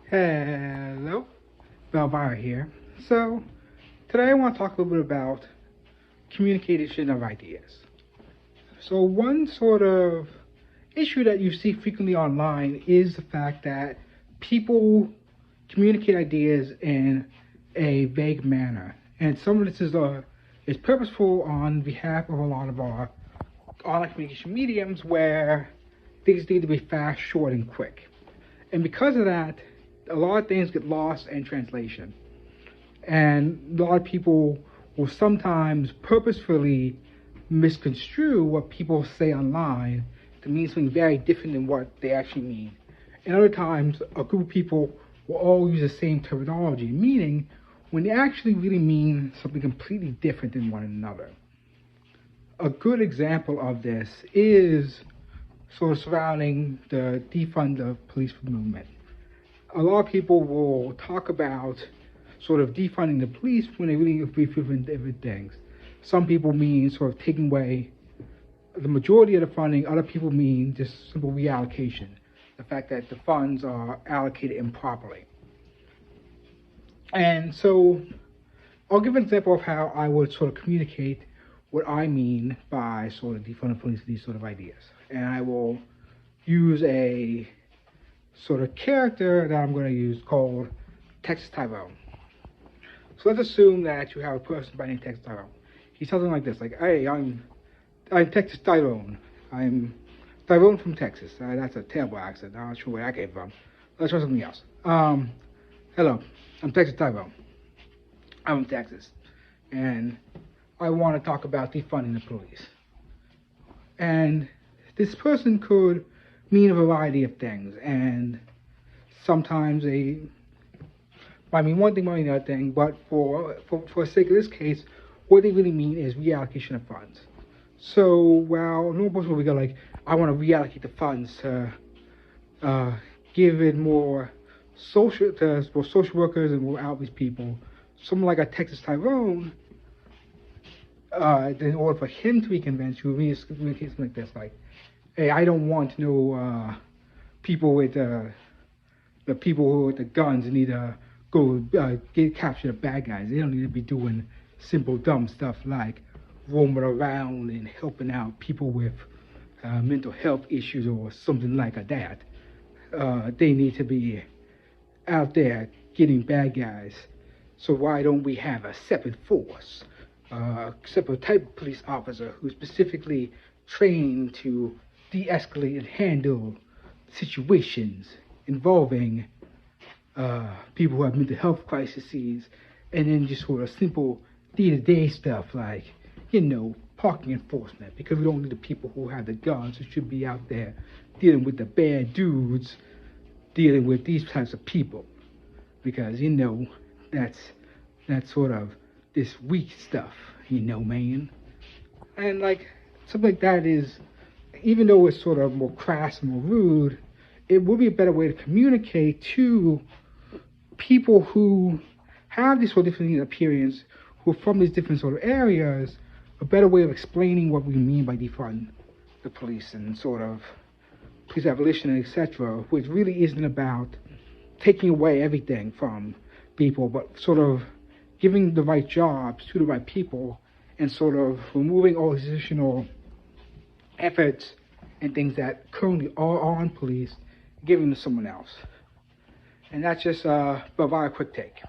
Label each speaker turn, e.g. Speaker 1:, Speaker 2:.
Speaker 1: Hello, Belvira here. So, today I want to talk a little bit about communication of ideas. So, one sort of issue that you see frequently online is the fact that people communicate ideas in a vague manner. And some of this is purposeful on behalf of a lot of our online communication mediums where things need to be fast, short, and quick. And because of that, a lot of things get lost in translation. And a lot of people will sometimes purposefully misconstrue what people say online to mean something very different than what they actually mean. And other times, a group of people will all use the same terminology, meaning when they actually really mean something completely different than one another. A good example of this is sort of surrounding the defund the police movement. A lot of people will talk about sort of defunding the police when they really refer to different things. Some people mean sort of taking away the majority of the funding. Other people mean just simple reallocation, the fact that the funds are allocated improperly. And so I'll give an example of how I would sort of communicate what I mean by sort of defund the police, these sort of ideas. And I will use a sort of character that I'm going to use called Texas Tyrone. So let's assume that you have a person by the name Texas Tyrone. He's something like this, like, "Hey, I'm Texas Tyrone. I'm Tyrone from Texas." That's a terrible accent. I'm not sure where that came from. Let's try something else. Hello, I'm Texas Tyrone. I'm from Texas, and I want to talk about defunding the police. And this person could mean a variety of things, and sometimes they might mean one thing, might mean another thing, but for the sake of this case, what they really mean is reallocation of funds. So while normal person will go like, "I want to reallocate the funds to give it more for social workers and more outreach people," someone like a Texas Tyrone, in order for him to be convinced, you would communicate something like this, like, "Hey, I don't want no people with the people who with the guns need to go capture the bad guys. They don't need to be doing simple dumb stuff like roaming around and helping out people with mental health issues or something like that. They need to be out there getting bad guys. So why don't we have a separate force, separate type of police officer who's specifically trained to de-escalate and handle situations involving people who have mental health crises, and then just sort of simple day-to-day stuff like, parking enforcement, because we don't need the people who have the guns who should be out there dealing with the bad dudes, dealing with these types of people, because that's sort of this weak stuff, man." And like something like that is, even though it's sort of more crass and more rude, it would be a better way to communicate to people who have these sort of different appearance, who are from these different sort of areas, a better way of explaining what we mean by defund the police and sort of police abolition, etc., which really isn't about taking away everything from people, but sort of giving the right jobs to the right people and sort of removing all these additional efforts and things that currently are on police, giving to someone else. And that's just a very quick take.